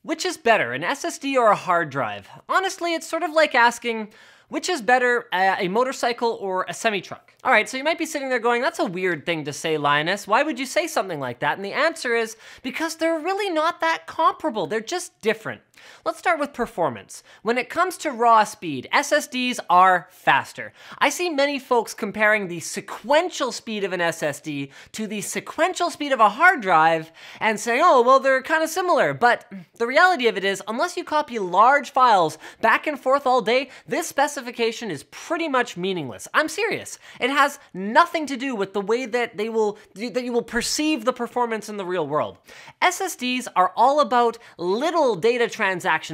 Which is better, an SSD or a hard drive? Honestly, it's sort of like asking, which is better, a motorcycle or a semi-truck? All right, so you might be sitting there going, that's a weird thing to say, Linus. Why would you say something like that? And the answer is because they're really not that comparable. They're just different. Let's start with performance. When it comes to raw speed, SSDs are faster. I see many folks comparing the sequential speed of an SSD to the sequential speed of a hard drive and saying, oh, well, they're kind of similar. But the reality of it is, unless you copy large files back and forth all day, this specification is pretty much meaningless. I'm serious. It has nothing to do with the way that you will perceive the performance in the real world. SSDs are all about little data transactions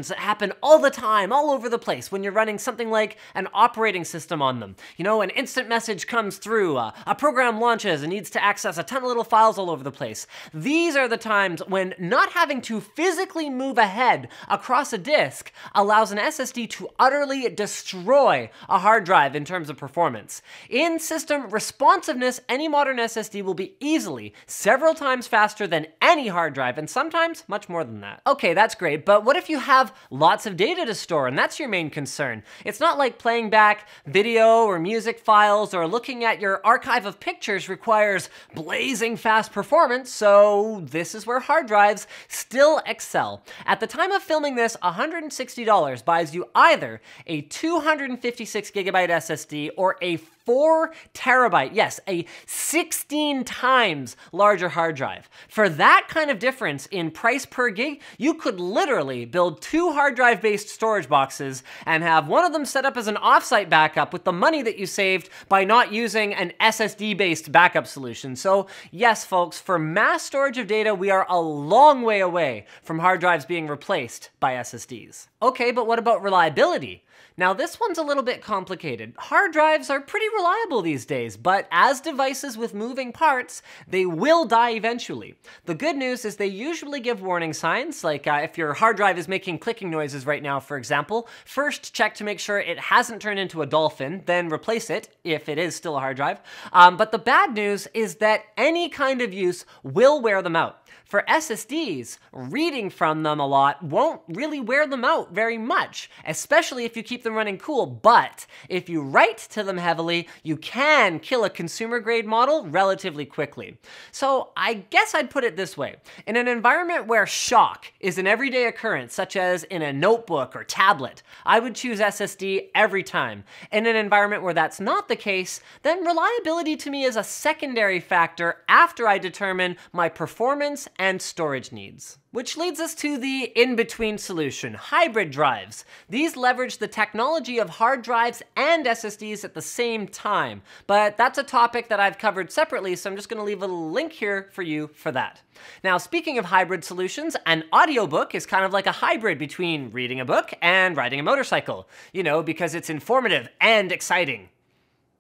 that happen all the time, all over the place when you're running something like an operating system on them. You know, an instant message comes through, a program launches and needs to access a ton of little files all over the place. These are the times when not having to physically move ahead across a disk allows an SSD to utterly destroy a hard drive in terms of performance. In system responsiveness, any modern SSD will be easily several times faster than any hard drive, and sometimes much more than that. Okay, that's great, but what if you have lots of data to store and that's your main concern? It's not like playing back video or music files or looking at your archive of pictures requires blazing fast performance, so this is where hard drives still excel. At the time of filming this, $160 buys you either a 256 gigabyte SSD or a 4 terabyte, yes, a 16 times larger hard drive. For that kind of difference in price per gig, you could literally build 2 hard drive based storage boxes and have one of them set up as an offsite backup with the money that you saved by not using an SSD based backup solution. So yes, folks, for mass storage of data, we are a long way away from hard drives being replaced by SSDs. Okay, but what about reliability? Now this one's a little bit complicated. Hard drives are pretty reliable these days, but as devices with moving parts, they will die eventually. The good news is they usually give warning signs, like if your hard drive is making clicking noises right now, for example, first check to make sure it hasn't turned into a dolphin, then replace it if it is still a hard drive. But the bad news is that any kind of use will wear them out. For SSDs, reading from them a lot won't really wear them out very much, especially if you keep them running cool, but if you write to them heavily, you can kill a consumer-grade model relatively quickly. So I guess I'd put it this way. In an environment where shock is an everyday occurrence, such as in a notebook or tablet, I would choose SSD every time. In an environment where that's not the case, then reliability to me is a secondary factor after I determine my performance and storage needs. Which leads us to the in-between solution, hybrid drives. These leverage the technology of hard drives and SSDs at the same time, but that's a topic that I've covered separately, so I'm just gonna leave a link here for you for that. Now, speaking of hybrid solutions, an audiobook is kind of like a hybrid between reading a book and riding a motorcycle, you know, because it's informative and exciting.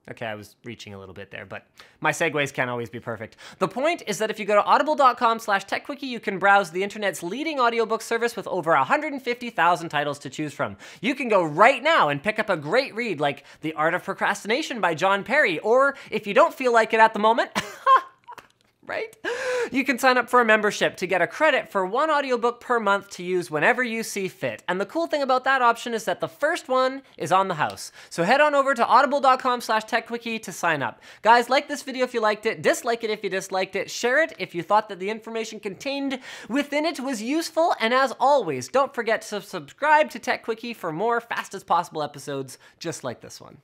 Okay, I was reaching a little bit there, but my segues can't always be perfect. The point is that if you go to audible.com/techquickie, you can browse the internet's leading audiobook service with over 150,000 titles to choose from. You can go right now and pick up a great read like The Art of Procrastination by John Perry, or if you don't feel like it at the moment, right? You can sign up for a membership to get a credit for 1 audiobook per month to use whenever you see fit. And the cool thing about that option is that the first one is on the house. So head on over to audible.com/techquickie to sign up. Guys, like this video if you liked it, dislike it if you disliked it, share it if you thought that the information contained within it was useful, and as always, don't forget to subscribe to TechQuickie for more fast as possible episodes just like this one.